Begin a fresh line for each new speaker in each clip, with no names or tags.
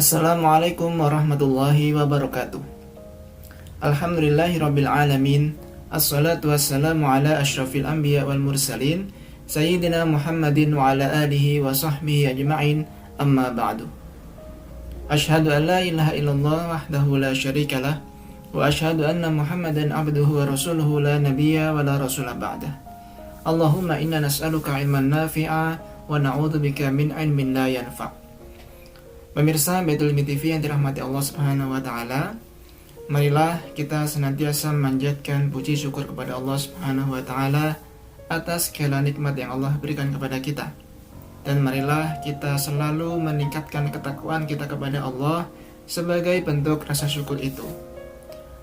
Assalamualaikum warahmatullahi wabarakatuh. Alhamdulillahirabbil alamin. Assalatu wassalamu ala asyrafil anbiya wal mursalin Sayyidina Muhammadin wa ala alihi wa sahbihi ajma'in. Amma ba'du. Asyhadu an la ilaha illallah wahdahu la syarikalah wa asyhadu anna Muhammadan abduhu wa rasuluhu la nabiyya wa la rasula ba'dah. Allahumma inna nas'aluka ilman nafi'a wa na'udzubika min ilmin la yanfa'. Pemirsa Baitul Ilmi TV yang dirahmati Allah Subhanahu wa taala, marilah kita senantiasa memanjatkan puji syukur kepada Allah Subhanahu wa taala atas segala nikmat yang Allah berikan kepada kita. Dan marilah kita selalu meningkatkan ketakwaan kita kepada Allah sebagai bentuk rasa syukur itu.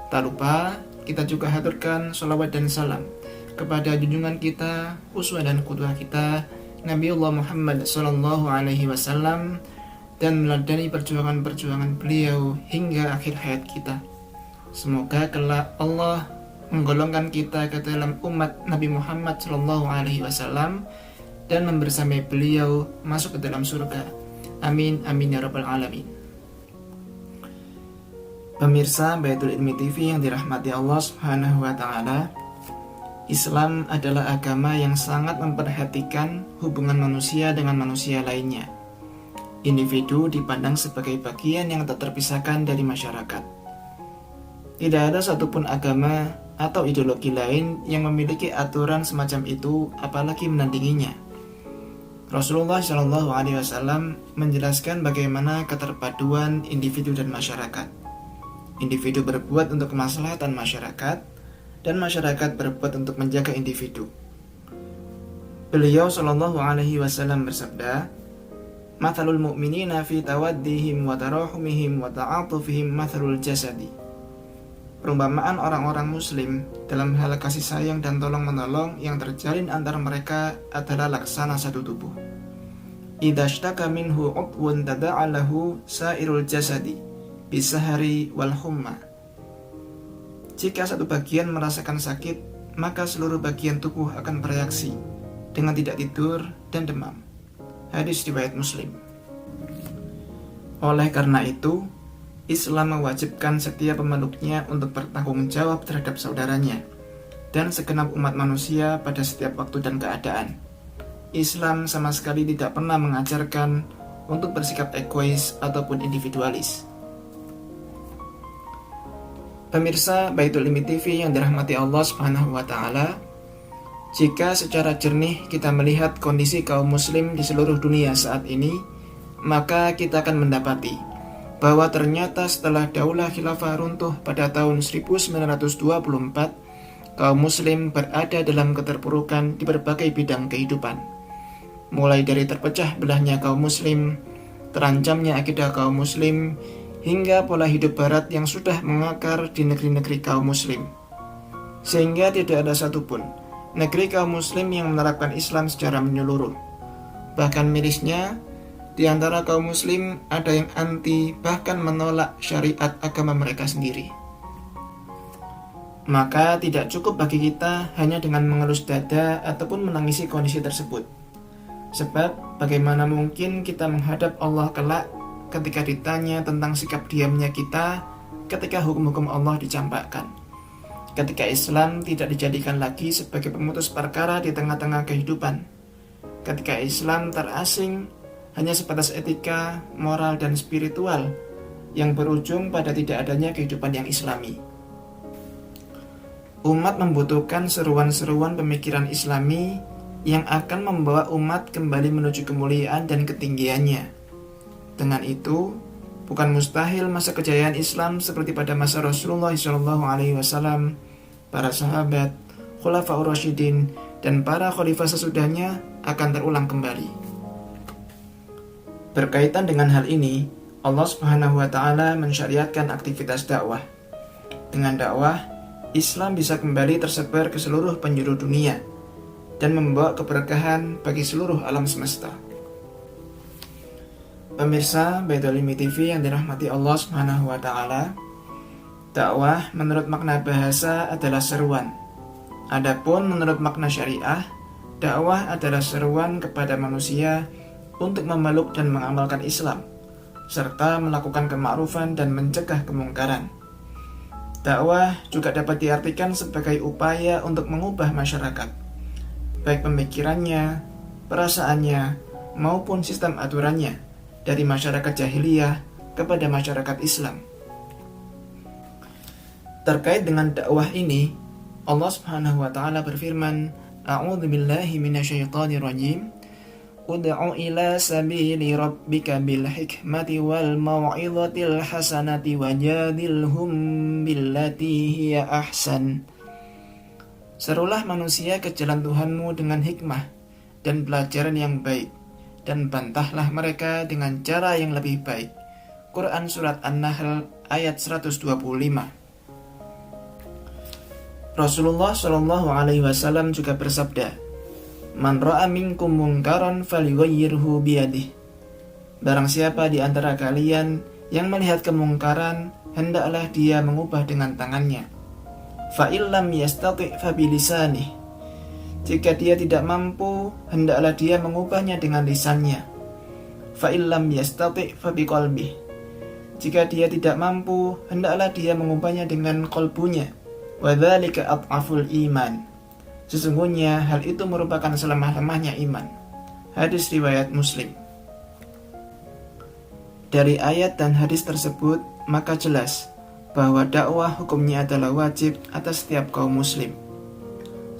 Tak lupa kita juga haturkan sholawat dan salam kepada junjungan kita, uswah dan qudwah kita, Nabiullah Muhammad sallallahu alaihi wasallam, dan meladani perjuangan-perjuangan beliau hingga akhir hayat kita. Semoga kelak Allah menggolongkan kita ke dalam umat Nabi Muhammad sallallahu alaihi wasallam dan membersamai beliau masuk ke dalam surga. Amin amin ya rabbal alamin. Pemirsa Baitul Ilmi TV yang dirahmati Allah Subhanahu wa taala, Islam adalah agama yang sangat memperhatikan hubungan manusia dengan manusia lainnya. Individu dipandang sebagai bagian yang tak terpisahkan dari masyarakat. Tidak ada satupun agama atau ideologi lain yang memiliki aturan semacam itu, apalagi menandinginya. Rasulullah Shallallahu Alaihi Wasallam menjelaskan bagaimana keterpaduan individu dan masyarakat. Individu berbuat untuk kemaslahatan masyarakat, dan masyarakat berbuat untuk menjaga individu. Beliau Shallallahu Alaihi Wasallam bersabda, "Mathalul mu'minina fi tawaddihim wa tarahumihim wa ta'atufihim mathalul jasadi." Perumpamaan orang-orang muslim dalam hal kasih sayang dan tolong-menolong yang terjalin antara mereka adalah laksana satu tubuh. Idza ishtaka minhu 'udwun tada'a lahu sa'irul jasadi bisahari wal humma. Jika satu bagian merasakan sakit, maka seluruh bagian tubuh akan bereaksi dengan tidak tidur dan demam. Hadis riwayat Muslim. Oleh karena itu, Islam mewajibkan setiap pemeluknya untuk bertanggung jawab terhadap saudaranya dan segenap umat manusia pada setiap waktu dan keadaan. Islam sama sekali tidak pernah mengajarkan untuk bersikap egois ataupun individualis. Pemirsa Baitul Ilmi TV yang dirahmati Allah Subhanahu wa taala, jika secara jernih kita melihat kondisi kaum muslim di seluruh dunia saat ini, maka kita akan mendapati bahwa ternyata setelah Daulah Khilafah runtuh pada tahun 1924, kaum muslim berada dalam keterpurukan di berbagai bidang kehidupan. Mulai dari terpecah belahnya kaum muslim, terancamnya akidah kaum muslim, hingga pola hidup barat yang sudah mengakar di negeri-negeri kaum muslim. Sehingga tidak ada satupun negeri kaum muslim yang menerapkan Islam secara menyeluruh. Bahkan mirisnya, di antara kaum muslim ada yang anti, bahkan menolak syariat agama mereka sendiri. Maka tidak cukup bagi kita hanya dengan mengelus dada ataupun menangisi kondisi tersebut. Sebab bagaimana mungkin kita menghadap Allah kelak ketika ditanya tentang sikap diamnya kita ketika hukum-hukum Allah dicampakkan. Ketika Islam tidak dijadikan lagi sebagai pemutus perkara di tengah-tengah kehidupan. Ketika Islam terasing hanya sebatas etika, moral, dan spiritual yang berujung pada tidak adanya kehidupan yang islami. Umat membutuhkan seruan-seruan pemikiran islami yang akan membawa umat kembali menuju kemuliaan dan ketinggiannya. Dengan itu, bukan mustahil masa kejayaan Islam seperti pada masa Rasulullah SAW, para sahabat, Khulafaur Rasyidin, dan para khalifah sesudahnya akan terulang kembali. Berkaitan dengan hal ini, Allah Subhanahu wa taala mensyariatkan aktivitas dakwah. Dengan dakwah, Islam bisa kembali tersebar ke seluruh penjuru dunia dan membawa keberkahan bagi seluruh alam semesta. Pemirsa Baitul Ilmi TV yang dirahmati Allah Subhanahu wa taala, dakwah menurut makna bahasa adalah seruan. Adapun menurut makna syariah, dakwah adalah seruan kepada manusia untuk memeluk dan mengamalkan Islam, serta melakukan kema'rufan dan mencegah kemungkaran. Dakwah juga dapat diartikan sebagai upaya untuk mengubah masyarakat, baik pemikirannya, perasaannya, maupun sistem aturannya dari masyarakat jahiliyah kepada masyarakat Islam. Terkait dengan dakwah ini, Allah Subhanahu wa taala berfirman, A'udzu billahi minasyaitonir rajim. Ud'u ila sabili rabbika bil hikmati wal mau'izatil hasanati wajadilhum billati hiya ahsan. Serulah manusia ke jalan Tuhanmu dengan hikmah dan pelajaran yang baik, dan bantahlah mereka dengan cara yang lebih baik. Quran Surat An-Nahl ayat 125. Rasulullah SAW juga bersabda, Man ra'a minkum munkaran falyughayyirhu biyadihi. Barang siapa di antara kalian yang melihat kemungkaran, hendaklah dia mengubah dengan tangannya. Fa illam yastati' fa bilisanihi. Jika dia tidak mampu, hendaklah dia mengubahnya dengan lisannya. Fa illam yastati' fa biqalbihi. Jika dia tidak mampu, hendaklah dia mengubahnya dengan qalbunya. Wa dzalika adhaful iman. Sesungguhnya hal itu merupakan selemah-lemahnya iman. Hadis riwayat Muslim. Dari ayat dan hadis tersebut, maka jelas bahwa dakwah hukumnya adalah wajib atas setiap kaum muslim.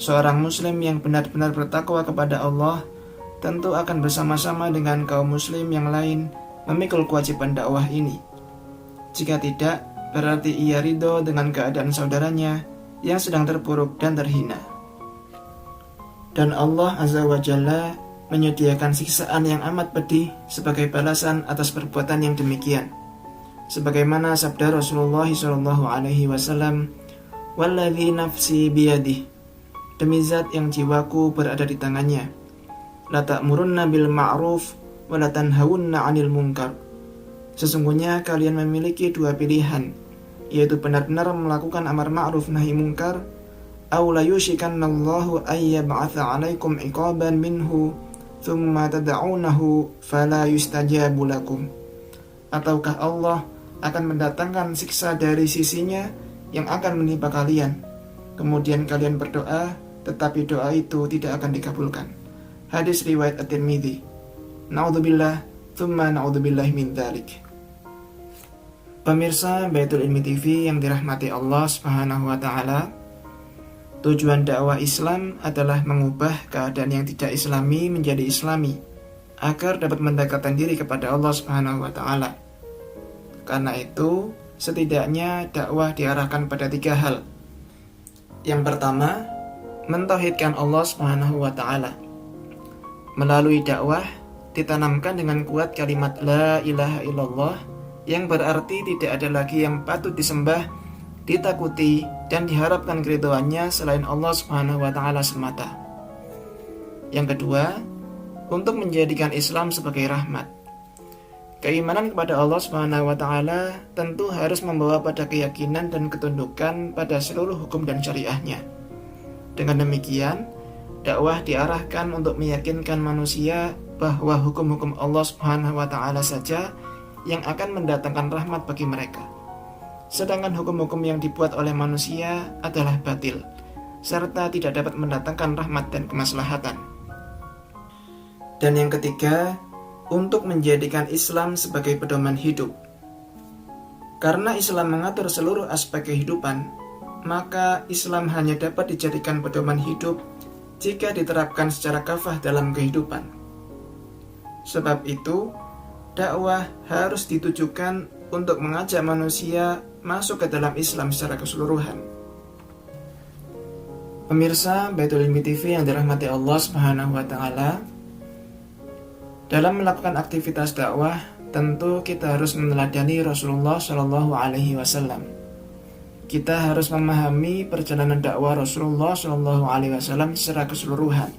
Seorang muslim yang benar-benar bertakwa kepada Allah tentu akan bersama-sama dengan kaum muslim yang lain memikul kewajiban dakwah ini. Jika tidak, berarti ia ridho dengan keadaan saudaranya yang sedang terpuruk dan terhina. Dan Allah Azza wa Jalla menyediakan siksaan yang amat pedih sebagai balasan atas perbuatan yang demikian. Sebagaimana sabda Rasulullah SAW, Walladzi nafsi biyadih, demi zat yang jiwaku berada di tangannya, la ta'murunna bil ma'ruf wa la tanhawunna 'anil munkar. Sesungguhnya kalian memiliki dua pilihan, yaitu benar-benar melakukan amar ma'ruf nahi munkar, aw la yushikanallahu ay yab'atha 'alaikum 'iqaban minhu thumma tad'unahu fala yustajabu lakum. Ataukah Allah akan mendatangkan siksa dari sisinya yang akan menimpa kalian, kemudian kalian berdoa tetapi doa itu tidak akan dikabulkan. Hadis riwayat At-Tirmidzi. Na'udzubillah thumma na'udzubillahi min dzalik. Pemirsa Baitul Ilmi TV yang dirahmati Allah Subhanahu wa taala, tujuan dakwah Islam adalah mengubah keadaan yang tidak islami menjadi islami agar dapat mendekatkan diri kepada Allah Subhanahu wa taala. Karena itu, setidaknya dakwah diarahkan pada 3 hal. Yang pertama, mentauhidkan Allah Subhanahu wa taala. Melalui dakwah ditanamkan dengan kuat kalimat la ilaha illallah, yang berarti tidak ada lagi yang patut disembah, ditakuti dan diharapkan keridhaannya selain Allah Subhanahu wa taala semata. Yang kedua, untuk menjadikan Islam sebagai rahmat. Keimanan kepada Allah Subhanahu wa taala tentu harus membawa pada keyakinan dan ketundukan pada seluruh hukum dan syariahnya. Dengan demikian, dakwah diarahkan untuk meyakinkan manusia bahwa hukum-hukum Allah Subhanahu wa taala saja yang akan mendatangkan rahmat bagi mereka. Sedangkan hukum-hukum yang dibuat oleh manusia adalah batil, serta tidak dapat mendatangkan rahmat dan kemaslahatan. Dan yang ketiga, untuk menjadikan Islam sebagai pedoman hidup. Karena Islam mengatur seluruh aspek kehidupan, maka Islam hanya dapat dijadikan pedoman hidup jika diterapkan secara kafah dalam kehidupan. Sebab itu, dakwah harus ditujukan untuk mengajak manusia masuk ke dalam Islam secara keseluruhan. Pemirsa Baitul Ilmi TV yang dirahmati Allah Subhanahu wa taala, dalam melakukan aktivitas dakwah, tentu kita harus meneladani Rasulullah Shallallahu Alaihi Wasallam. Kita harus memahami perjalanan dakwah Rasulullah Shallallahu Alaihi Wasallam secara keseluruhan.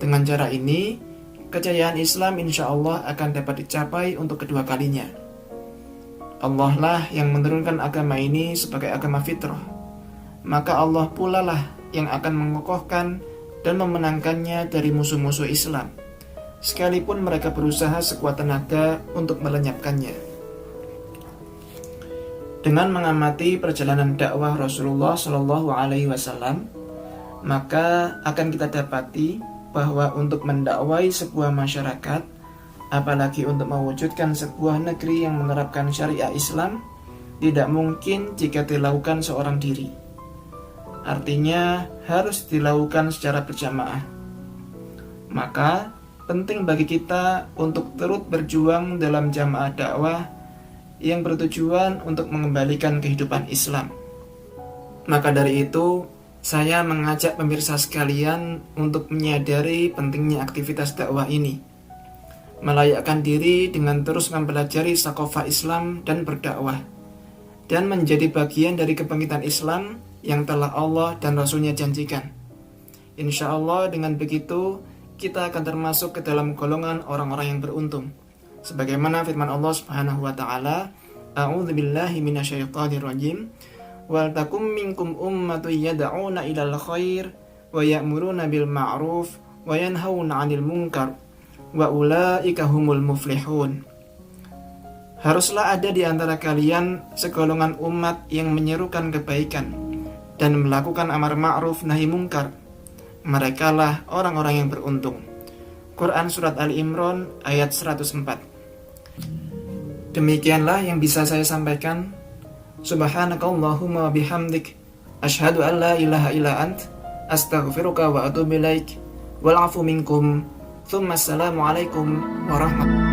Dengan cara ini, kejayaan Islam insya Allah akan dapat dicapai untuk kedua kalinya. Allah lah yang menurunkan agama ini sebagai agama fitrah. Maka Allah pula lah yang akan mengokohkan dan memenangkannya dari musuh-musuh Islam, sekalipun mereka berusaha sekuat tenaga untuk melenyapkannya. Dengan mengamati perjalanan dakwah Rasulullah Shallallahu Alaihi Wasallam, maka akan kita dapati bahwa untuk mendakwai sebuah masyarakat, apalagi untuk mewujudkan sebuah negeri yang menerapkan syariah Islam, tidak mungkin jika dilakukan seorang diri. Artinya harus dilakukan secara berjamaah. Maka penting bagi kita untuk turut berjuang dalam jamaah dakwah yang bertujuan untuk mengembalikan kehidupan Islam. Maka dari itu, saya mengajak pemirsa sekalian untuk menyadari pentingnya aktivitas dakwah ini, melayakkan diri dengan terus mempelajari sakofah Islam dan berdakwah, dan menjadi bagian dari kebangkitan Islam yang telah Allah dan Rasulnya janjikan. Insya Allah dengan begitu kita akan termasuk ke dalam golongan orang-orang yang beruntung. Sebagaimana firman Allah Subhanahu wa taala, A'udzubillahi minasyaitonirrajim, wal takum minkum ummatun yad'una ilal khair wa ya'muruna bil ma'ruf wa yanhauna 'anil munkar wa ulaika humul muflihun. Haruslah ada di antara kalian segolongan umat yang menyerukan kebaikan dan melakukan amar ma'ruf nahi mungkar. Merekalah orang-orang yang beruntung. Quran Surat Ali Imran ayat 104. Demikianlah yang bisa saya sampaikan. Subhanakallahumma wa bihamdik, asyhadu an la ilaha illa ant, astaghfiruka wa atubu ilaik, wal afu minkum, tsumma assalamu alaikum warahmatullahi